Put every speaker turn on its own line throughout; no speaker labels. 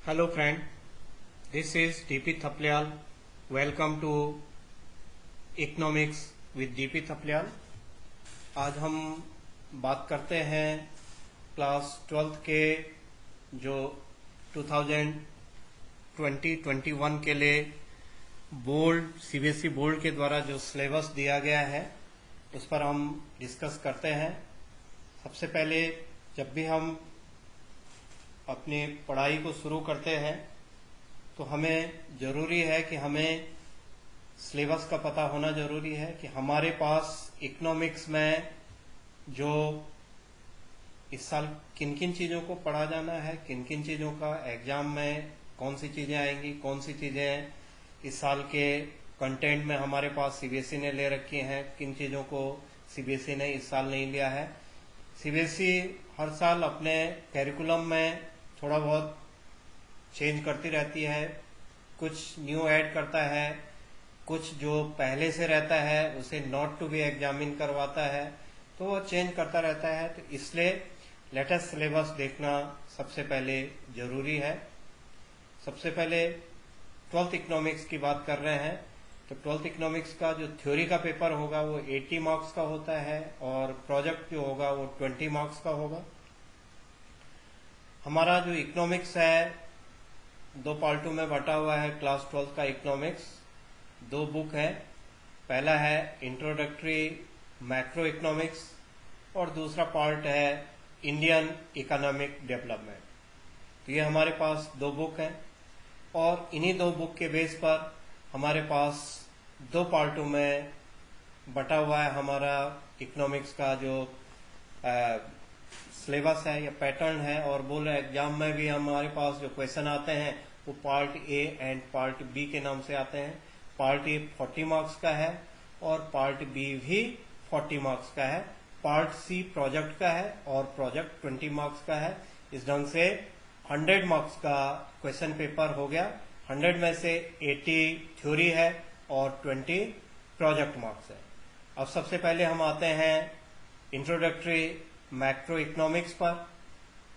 Hello friend, this is DP Thaplyal. Welcome to Economics with DP Thaplyal. आज हम बात करते हैं क्लास 12th के जो 2020-21 के लिए बोर्ड सीबीएसई बोर्ड के द्वारा जो सिलेबस दिया गया है उस पर हम डिस्कस करते हैं। सबसे पहले जब भी हम अपनी पढ़ाई को शुरू करते हैं तो हमें ज़रूरी है कि हमें सिलेबस का पता होना ज़रूरी है कि हमारे पास इकोनॉमिक्स में जो इस साल किन किन चीज़ों को पढ़ा जाना है, किन किन चीज़ों का एग्ज़ाम में कौन सी चीज़ें आएंगी, कौन सी चीज़ें इस साल के कंटेंट में हमारे पास सीबीएसई ने ले रखी हैं, किन चीज़ों को सीबीएसई ने इस साल नहीं लिया है। सीबीएसई हर साल अपने कैरिकुलम में थोड़ा बहुत चेंज करती रहती है, कुछ न्यू ऐड करता है, कुछ जो पहले से रहता है उसे नॉट टू बी एग्जामिन करवाता है, तो वो चेंज करता रहता है। तो इसलिए लेटेस्ट सिलेबस देखना सबसे पहले ज़रूरी है। सबसे पहले 12th इकोनॉमिक्स की बात कर रहे हैं तो 12th इकोनॉमिक्स का जो थ्योरी का पेपर होगा वो 80 मार्क्स का होता है और प्रोजेक्ट जो होगा वो 20 मार्क्स का होगा। हमारा जो इकोनॉमिक्स है दो पार्टों में बटा हुआ है। क्लास 12th का इकोनॉमिक्स दो बुक है, पहला है इंट्रोडक्टरी मैक्रो इकोनॉमिक्स और दूसरा पार्ट है इंडियन इकोनॉमिक डेवलपमेंट। तो ये हमारे पास दो बुक हैं और इन्हीं दो बुक के बेस पर हमारे पास दो पार्टों में बटा हुआ है हमारा इकोनॉमिक्स का जो सिलेबस है या पैटर्न है। और बोल रहे एग्जाम में भी हमारे पास जो क्वेश्चन आते हैं वो part A and part B के नाम से आते हैं। पार्ट ए 40 मार्क्स का है और पार्ट बी भी 40 मार्क्स का है। पार्ट सी प्रोजेक्ट का है और प्रोजेक्ट 20 मार्क्स का है। इस ढंग से 100 मार्क्स का क्वेश्चन पेपर हो गया। 100 में से 80 थ्योरी है और 20 प्रोजेक्ट मार्क्स है। अब सबसे पहले हम आते हैं इंट्रोडक्टरी मैक्रो इकोनॉमिक्स पर।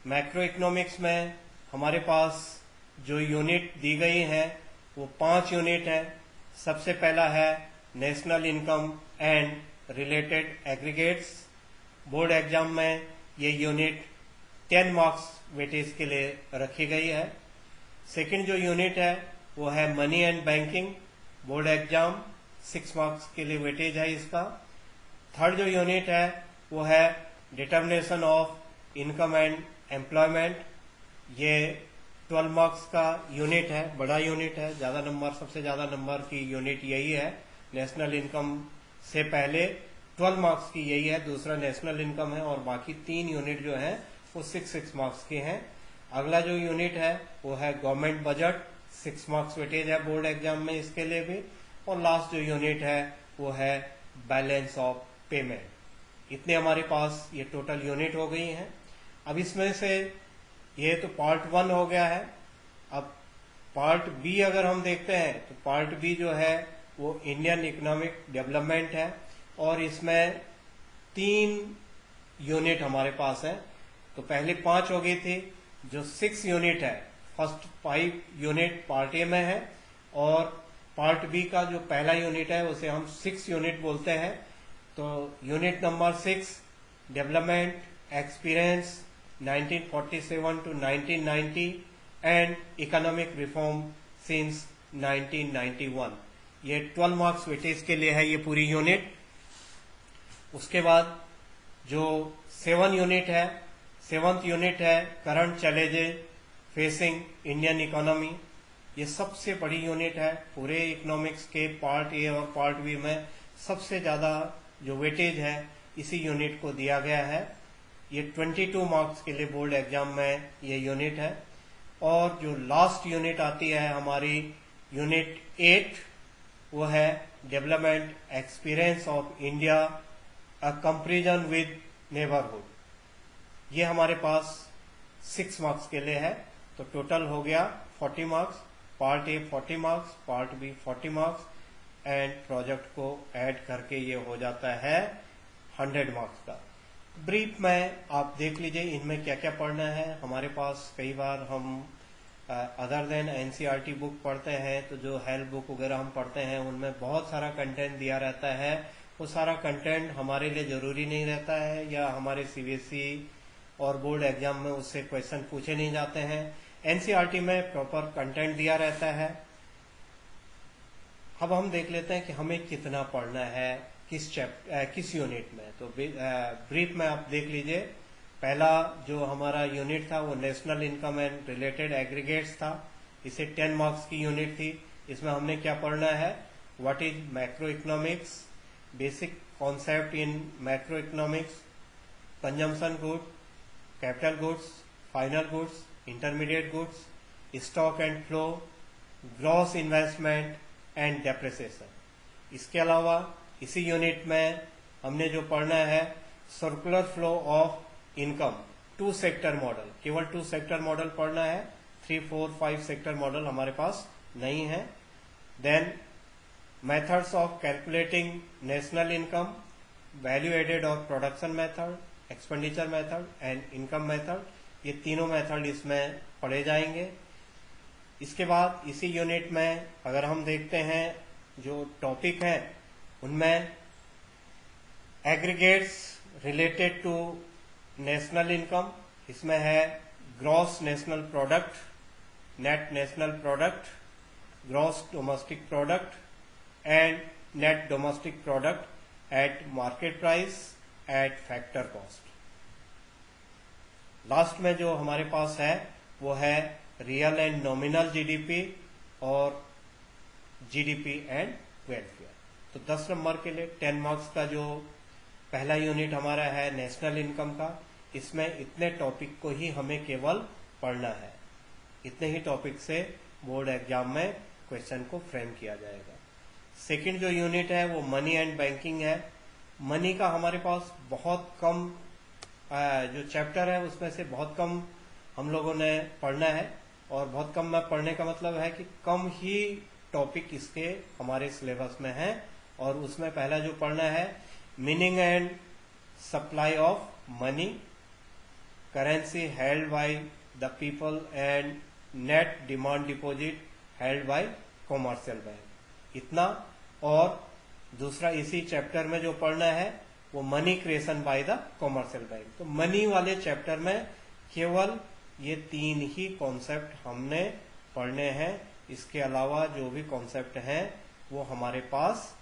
मैक्रो इकोनॉमिक्स में हमारे पास जो यूनिट दी गई हैं वो 5 यूनिट है। सबसे पहला है national income and related aggregates. Board exam में ये यूनिट 10 मार्क्स वेटेज के लिए रखी गई है। सेकंड जो यूनिट है वो है money and banking. Board exam 6 marks के लिए वेटेज है इसका। थर्ड जो यूनिट है वो है determination of income and employment. ये 12 मार्क्स का यूनिट है, बड़ा यूनिट है, ज्यादा नंबर, सबसे ज्यादा नंबर की यूनिट यही है। नेशनल इनकम से पहले 12 मार्क्स की यही है, दूसरा नेशनल इनकम है और बाकी 3 यूनिट जो है वो 6 मार्क्स के हैं। अगला जो यूनिट है वो है गवर्नमेंट बजट, 6 मार्क्स वेटेज है बोर्ड एग्जाम में इसके लिए भी। और लास्ट जो यूनिट है वो है बैलेंस ऑफ पेमेंट। इतने हमारे पास ये टोटल यूनिट हो गई हैं। अब इसमें से ये तो पार्ट 1 हो गया है। अब पार्ट बी अगर हम देखते हैं तो पार्ट बी जो है वो इंडियन इकोनॉमिक डेवलपमेंट है और इसमें 3 यूनिट हमारे पास है। तो पहले 5 हो गई थी, जो 6 यूनिट है, फर्स्ट 5 यूनिट पार्ट ए में है और पार्ट बी का जो पहला यूनिट है उसे हम 6 यूनिट बोलते हैं। तो unit number 6 development experience 1947 to 1990 and economic reform since 1991। ये 12 मार्क्स वेटेज के लिए है ये पूरी यूनिट। उसके बाद जो 7 यूनिट है, 7th यूनिट है current challenges facing Indian economy. ये सबसे बड़ी यूनिट है पूरे इकोनॉमिक्स के पार्ट ए और पार्ट बी में। सबसे ज्यादा जो वेटेज है इसी यूनिट को दिया गया है। ये 22 मार्क्स के लिए बोर्ड एग्जाम में ये यूनिट है। और जो लास्ट यूनिट आती है हमारी यूनिट 8 वो है development experience of India a comparison with neighbourhood. ये हमारे पास 6 मार्क्स के लिए है। तो टोटल हो गया 40 marks. Part A 40 marks, part B 40 marks and project को ऐड करके ये हो जाता है 100 मार्क्स का। ब्रीफ में आप देख लीजिए इनमें क्या क्या पढ़ना है। हमारे पास कई बार हम अदर देन एनसीईआरटी बुक पढ़ते हैं तो जो हेल्प बुक वगैरह हम पढ़ते हैं उनमें बहुत सारा कंटेंट दिया रहता है। वो सारा कंटेंट हमारे लिए जरूरी नहीं रहता है, या हमारे सीबीएसई और बोर्ड एग्जाम में उससे क्वेश्चन पूछे नहीं जाते हैं। एनसीईआरटी में प्रॉपर कंटेंट दिया रहता है। अब हम देख लेते हैं कि हमें कितना पढ़ना है किस यूनिट में। तो ब्रीफ में आप देख लीजिए। पहला जो हमारा यूनिट था वो national income and related aggregates था। इसे 10 मार्क्स की यूनिट थी। इसमें हमने क्या पढ़ना है, what is macro economics, basic concept in macro economics, consumption good, capital goods, final goods, intermediate goods, stock and flow, gross investment and depreciation. इसके अलावा इसी यूनिट में हमने जो पढ़ना है circular flow of income, 2 sector model, केवल 2 sector model पढ़ना है, 3, 4, 5 सेक्टर मॉडल हमारे पास नहीं है। Then methods of calculating national income, value added और production method, expenditure method and income method, ये तीनों मेथड इसमें पढ़े जाएंगे। इसके बाद इसी यूनिट में अगर हम देखते हैं जो टॉपिक है उनमें aggregates related to national income, इसमें है gross national product, net national product, gross domestic product and net domestic product at market price at factor cost. Last में जो हमारे पास है वो है रियल एंड नॉमिनल जीडीपी और जीडीपी एंड वेलफेयर। तो 10 नंबर के लिए 10 मार्क्स का जो पहला यूनिट हमारा है नेशनल इनकम का, इसमें इतने टॉपिक को ही हमें केवल पढ़ना है। इतने ही टॉपिक से बोर्ड एग्जाम में क्वेश्चन को फ्रेम किया जाएगा। सेकंड जो यूनिट है वो मनी एंड बैंकिंग है। मनी का हमारे पास बहुत कम जो चैप्टर है उसमें से बहुत कम हम लोगों ने पढ़ना है, और बहुत कम में पढ़ने का मतलब है कि कम ही टॉपिक इसके हमारे सिलेबस में है। और उसमें पहला जो पढ़ना है meaning and supply of money, currency held by the people and net demand deposit held by commercial bank, इतना। और दूसरा इसी चैप्टर में जो पढ़ना है वो money creation by the commercial bank. तो मनी वाले चैप्टर में केवल ये 3 ही कॉन्सेप्ट हमने पढ़ने हैं। इसके अलावा जो भी कॉन्सेप्ट हैं वो हमारे पास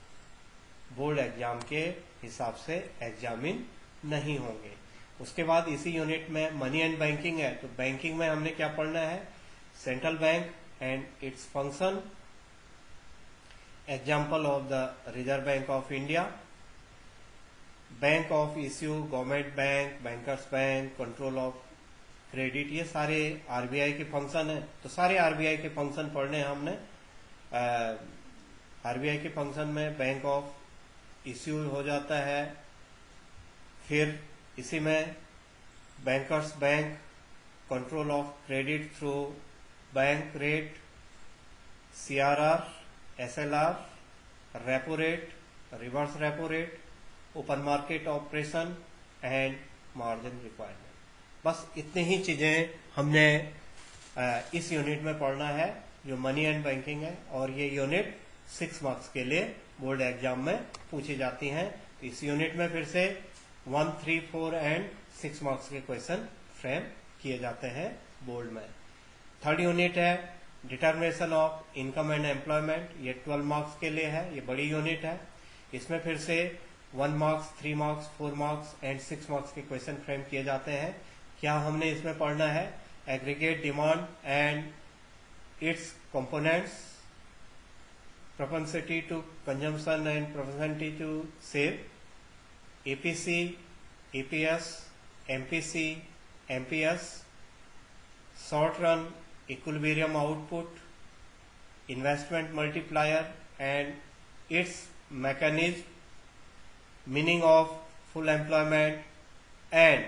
बोर्ड एग्जाम के हिसाब से एग्जामिन नहीं होंगे। उसके बाद इसी यूनिट में मनी एंड बैंकिंग है। तो बैंकिंग में हमने क्या पढ़ना है, central bank and its function, example of the reserve bank of India, bank of issue, government bank, bankers bank, control of credit, ये सारे आरबीआई के फंक्शन है। तो सारे आरबीआई के फंक्शन पढ़ने हैं हमने। आरबीआई के फंक्शन में बैंक ऑफ इश्यू हो जाता है, फिर इसी में bankers bank, control of credit through bank rate, CRR, SLR, repo rate, reverse repo rate, open market operation and margin requirement. बस इतनी ही चीजें हमने इस यूनिट में पढ़ना है जो मनी एंड बैंकिंग है। और ये यूनिट 6 मार्क्स के लिए बोर्ड एग्जाम में पूछी जाती हैं। तो इस यूनिट में फिर से 1, 3, 4 एंड 6 मार्क्स के क्वेश्चन फ्रेम किए जाते हैं बोर्ड में। थर्ड यूनिट है determination of income and employment, ये 12 मार्क्स के लिए है। ये बड़ी यूनिट है। इसमें फिर से 1 marks, 3 marks, 4 marks and 6 marks के क्वेश्चन फ्रेम किए जाते हैं। क्या हमने इसमें पढ़ना है, aggregate demand and it's components, propensity to consumption and propensity to save, APC, APS, MPC, MPS, short run equilibrium output, investment multiplier and its mechanism, meaning of full employment and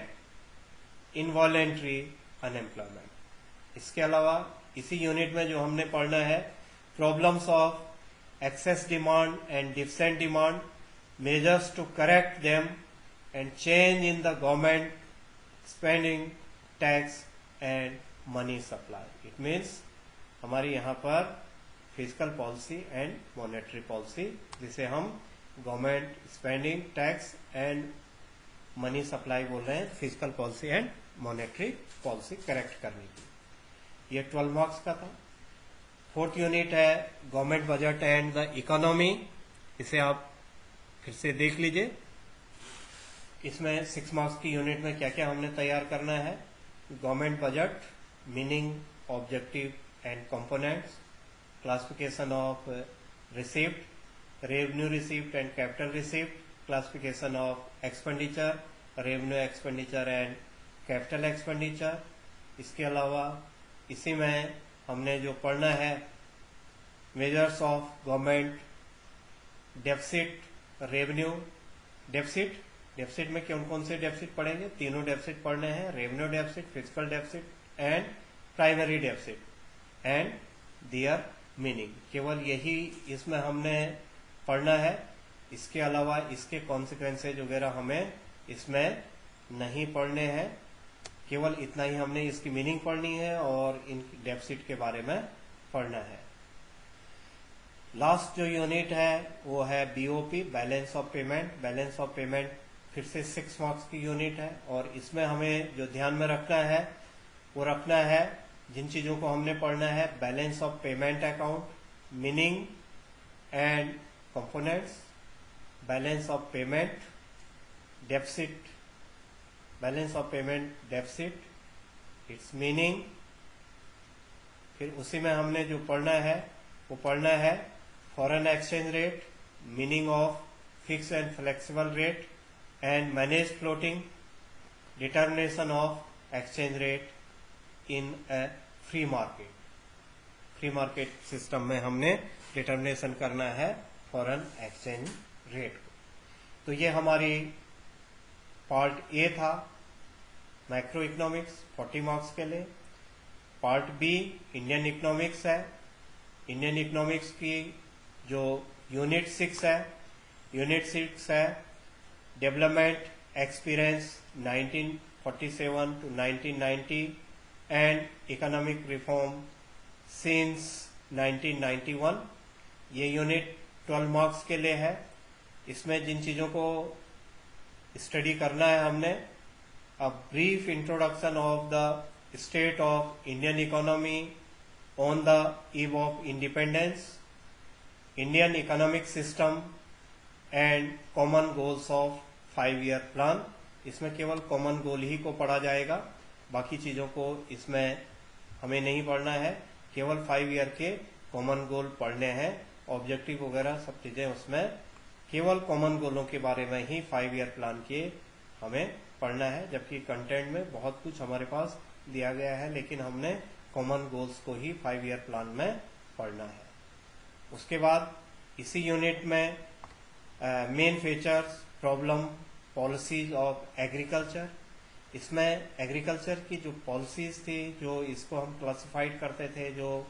involuntary unemployment। इसके अलावा इसी unit में जो हमने पढ़ना है problems of excess demand and deficient demand, measures to correct them and change in the government spending, tax and money supply. It means हमारी यहाँ पर physical policy and monetary policy, जिसे हम government spending, tax and money supply बोल रहे हैं, physical policy and monetary policy correct करने की। ये 12 मार्क्स का था। 4th यूनिट है government budget and the economy. इसे आप फिर से देख लीजिए। इसमें 6 मार्क्स की यूनिट में क्या क्या हमने तैयार करना है। Government budget, meaning, objective and components, classification of receipt, revenue receipt and capital receipt, classification of expenditure, revenue expenditure and capital expenditure. इसके अलावा इसी में हमने जो पढ़ना है measures of government deficit, revenue deficit. Deficit में कौन कौन से डेफिसिट पढ़ेंगे? तीनों डेफिसिट पढ़ने हैं, revenue deficit, fiscal deficit and primary deficit and their meaning. केवल यही इसमें हमने पढ़ना है। इसके अलावा इसके कॉन्सिक्वेंसेज वगैरह हमें इसमें नहीं पढ़ने हैं। केवल इतना ही हमने इसकी मीनिंग पढ़नी है और इन डेफिसिट के बारे में पढ़ना है। लास्ट जो यूनिट है वो है BOP, balance of payment. Balance of payment फिर से 6 मार्क्स की यूनिट है और इसमें हमें जो ध्यान में रखना है वो रखना है जिन चीजों को हमने पढ़ना है: balance of payment account, meaning and components, balance of payment deficit, balance of payment deficit, it's meaning. फिर उसी में हमने जो पढ़ना है वो पढ़ना है foreign exchange rate, meaning of fix and flexible rate and manage floating, determination of exchange rate in A free market. Free market system में हमने डिटर्मिनेशन करना है फॉरेन एक्सचेंज रेट को। तो ये हमारी पार्ट ए था मैक्रो इकोनॉमिक्स 40 मार्क्स के लिए। पार्ट बी इंडियन इकोनॉमिक्स है। इंडियन इकोनॉमिक्स की जो यूनिट 6 है, यूनिट 6 है development experience 1947 to 1990 and economic reform since 1991। ये यूनिट 12 मार्क्स के लिए है। इसमें जिन चीजों को स्टडी करना है हमने: a brief introduction of the state of Indian economy on the eve of independence, Indian economic system and common goals of 5-year plan. इसमें केवल कॉमन गोल ही को पढ़ा जाएगा, बाकी चीजों को इसमें हमें नहीं पढ़ना है। केवल 5 year के कॉमन गोल पढ़ने हैं। ऑब्जेक्टिव वगैरह सब चीजें उसमें केवल कॉमन गोलों के बारे में ही 5-year प्लान के हमें पढ़ना है, जबकि कंटेंट में बहुत कुछ हमारे पास दिया गया है, लेकिन हमने कॉमन गोल्स को ही 5-year प्लान में पढ़ना है। उसके बाद इसी यूनिट में main features, problem, policies of agriculture. इसमें एग्रीकल्चर की जो पॉलिसीज थी, जो इसको हम क्लासिफाइड करते थे, जो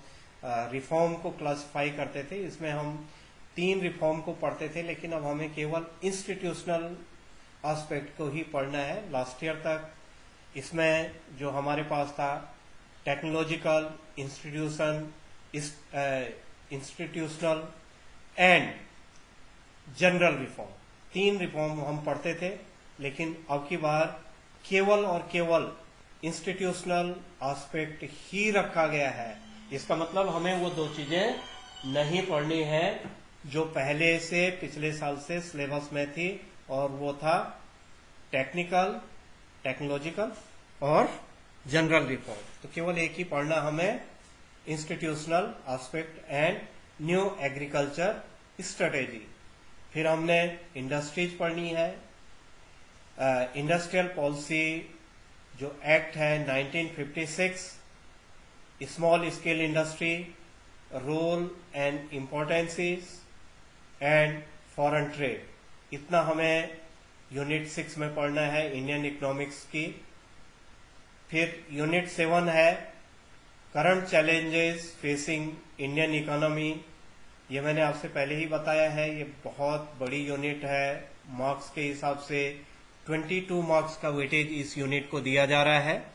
रिफॉर्म को क्लासिफाई करते थे, इसमें हम 3 रिफॉर्म को पढ़ते थे, लेकिन अब हमें केवल इंस्टीट्यूशनल एस्पेक्ट को ही पढ़ना है। लास्ट ईयर तक इसमें जो हमारे पास था technological, institutional and general reform, 3 reform हम पढ़ते थे, लेकिन अब की बार केवल और केवल इंस्टीट्यूशनल एस्पेक्ट ही रखा गया है। इसका मतलब हमें वो 2 चीजें नहीं पढ़नी है जो पहले से पिछले साल से सिलेबस में थी, और वो था टेक्निकल, टेक्नोलॉजिकल और जनरल रिफॉर्म। तो केवल एक ही पढ़ना हमें, institutional aspect and new agriculture strategy. फिर हमने इंडस्ट्रीज पढ़नी है। इंडस्ट्रियल पॉलिसी जो एक्ट है 1956, small scale industry, role and importances and foreign trade, इतना हमें यूनिट 6 में पढ़ना है इंडियन इकोनॉमिक्स की। फिर यूनिट 7 है current challenges facing Indian economy. ये मैंने आपसे पहले ही बताया है, ये बहुत बड़ी यूनिट है। मार्क्स के हिसाब से 22 मार्क्स का वेटेज इस यूनिट को दिया जा रहा है,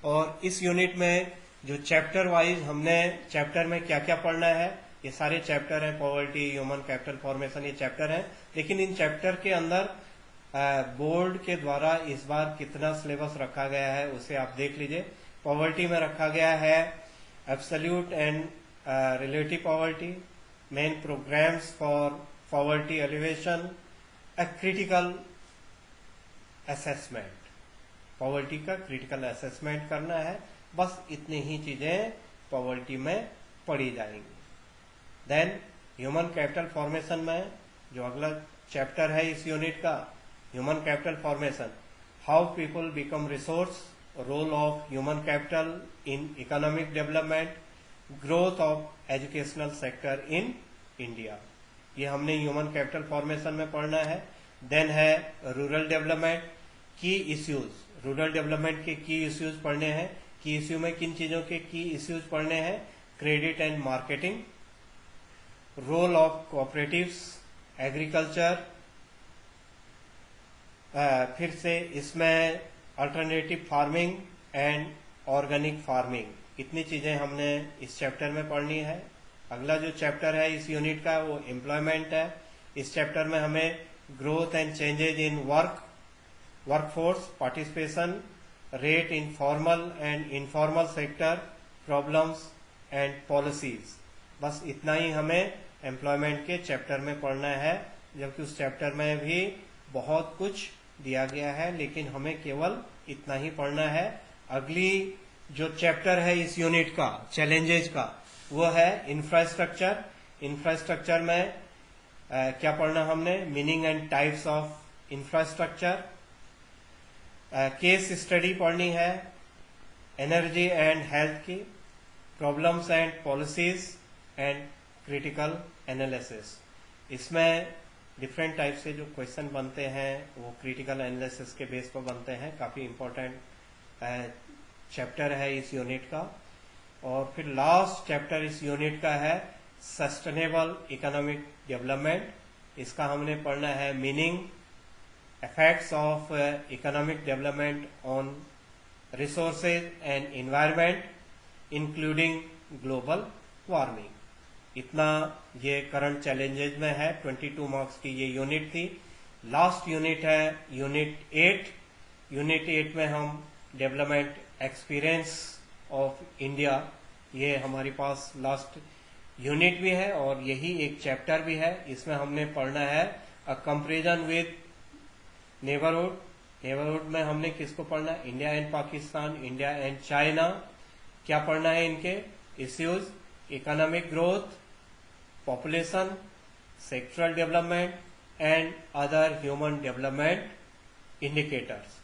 और इस यूनिट में जो चैप्टर वाइज हमने चैप्टर में क्या क्या पढ़ना है, ये सारे चैप्टर हैं, पॉवर्टी, ह्यूमन कैपिटल फॉर्मेशन, ये चैप्टर हैं। लेकिन इन चैप्टर के अंदर बोर्ड के द्वारा इस बार कितना सिलेबस रखा गया है उसे आप देख लीजिए। पॉवर्टी में रखा गया है absolute and relative poverty, main programmes for poverty alleviation, a critical assessment, poverty का क्रिटिकल असेसमेंट करना है। बस इतनी ही चीजें पॉवर्टी में पढ़ी जाएंगी। देन ह्यूमन कैपिटल फॉर्मेशन में जो अगला चैप्टर है इस यूनिट का, human capital formation, how people become resource, role of human capital in economic development, growth of educational sector in India, ये हमने ह्यूमन कैपिटल फॉर्मेशन में पढ़ना है। देन है रूरल डेवलपमेंट की इश्यूज, रूरल डेवलपमेंट के की इश्यूज पढ़ने हैं। की इश्यू में किन चीजों के की इश्यूज पढ़ने हैं, credit and marketing, role of cooperatives, agriculture, फिर से इसमें alternative farming and organic farming, इतनी चीजें हमने इस चैप्टर में पढ़नी है। अगला जो चैप्टर है इस यूनिट का वो एम्प्लॉयमेंट है। इस चैप्टर में हमें growth and changes in workforce participation, rate in formal and informal sector, problems and policies, बस इतना ही हमें एम्प्लॉयमेंट के चैप्टर में पढ़ना है। जबकि उस चैप्टर में भी बहुत कुछ दिया गया है, लेकिन हमें केवल इतना ही पढ़ना है। अगली जो चैप्टर है इस यूनिट का चैलेंजेज का, वो है इंफ्रास्ट्रक्चर। इंफ्रास्ट्रक्चर में क्या पढ़ना हमने, meaning and types of infrastructure, case study पढ़नी है, एनर्जी एंड हेल्थ की, problems and policies and critical analysis. इसमें डिफरेंट टाइप से जो क्वेश्चन बनते हैं वो क्रिटिकल एनालिसिस के बेस पर बनते हैं। काफी इंपॉर्टेंट चैप्टर है इस यूनिट का। और फिर लास्ट चैप्टर इस यूनिट का है सस्टेनेबल इकोनॉमिक डेवलपमेंट। इसका हमने पढ़ना है meaning, effects of economic development on resources and environment including global warming। इतना ये करंट चैलेंजेज में है। 22 मार्क्स की ये यूनिट थी। लास्ट यूनिट है यूनिट 8। यूनिट 8 में हम डेवलपमेंट एक्सपीरियंस ऑफ इंडिया, ये हमारे पास लास्ट यूनिट भी है और यही एक चैप्टर भी है। इसमें हमने पढ़ना है a comparison with neighbourhood. Neighbourhood में हमने किसको पढ़ना है, India and Pakistan, India and China. क्या पढ़ना है इनके issues, economic growth, population, sectoral development and other human development indicators.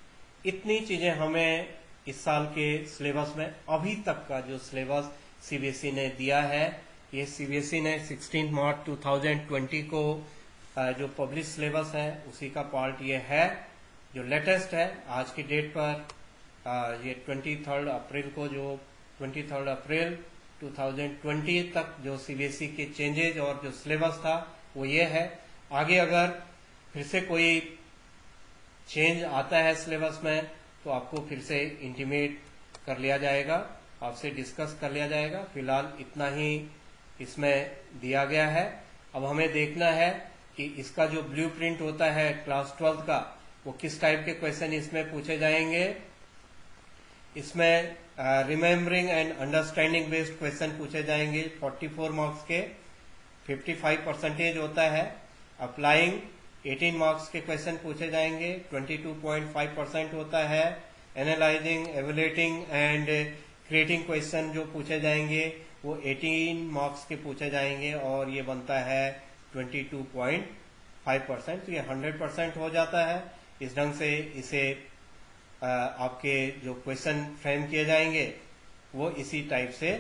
इतनी चीजें हमें इस साल के सिलेबस में, अभी तक का जो सिलेबस सीबीएसई ने दिया है, ये सीबीएसई ने 16 मार्च 2020 को जो पब्लिश सिलेबस है उसी का पार्ट ये है, जो लेटेस्ट है आज की डेट पर। ये 23 अप्रैल को, जो 23 अप्रैल 2020 तक जो सीबीएसई के चेंजेज और जो सिलेबस था वो ये है। आगे अगर फिर से कोई चेंज आता है सिलेबस में तो आपको फिर से इंटीमेट कर लिया जाएगा, आपसे डिस्कस कर लिया जाएगा। फिलहाल इतना ही इसमें दिया गया है। अब हमें देखना है कि इसका जो ब्लूप्रिंट होता है क्लास 12 का, वो किस टाइप के क्वेश्चन इसमें पूछे जाएंगे। इसमें remembering and understanding based question पूछे जाएंगे 44 मार्क्स के, 55% होता है। अप्लाइंग 18 मार्क्स के क्वेश्चन पूछे जाएंगे, 22.5% होता है। Analysing, evaluating and creating question जो पूछे जाएंगे वो 18 मार्क्स के पूछे जाएंगे और ये बनता है 22.5%। तो ये 100% हो जाता है। इस ढंग से इसे आपके जो क्वेश्चन फ्रेम किए जाएंगे वो इसी टाइप से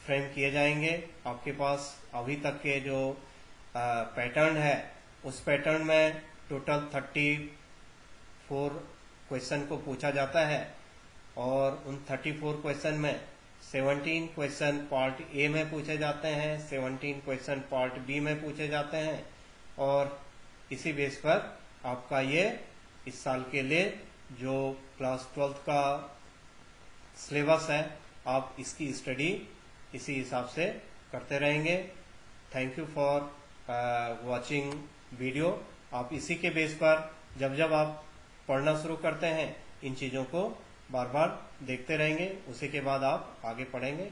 फ्रेम किए जाएंगे। आपके पास अभी तक के जो पैटर्न है उस पैटर्न में टोटल 34 क्वेश्चन को पूछा जाता है और उन 34 क्वेश्चन में 17 क्वेश्चन पार्ट ए में पूछे जाते हैं, 17 क्वेश्चन पार्ट बी में पूछे जाते हैं और इसी बेस पर आपका ये इस साल के लिए जो क्लास 12 का सिलेबस है आप इसकी स्टडी इसी हिसाब से करते रहेंगे। Thank you for watching video. आप इसी के बेस पर जब जब आप पढ़ना शुरू करते हैं इन चीज़ों को बार बार देखते रहेंगे, उसी के बाद आप आगे पढ़ेंगे।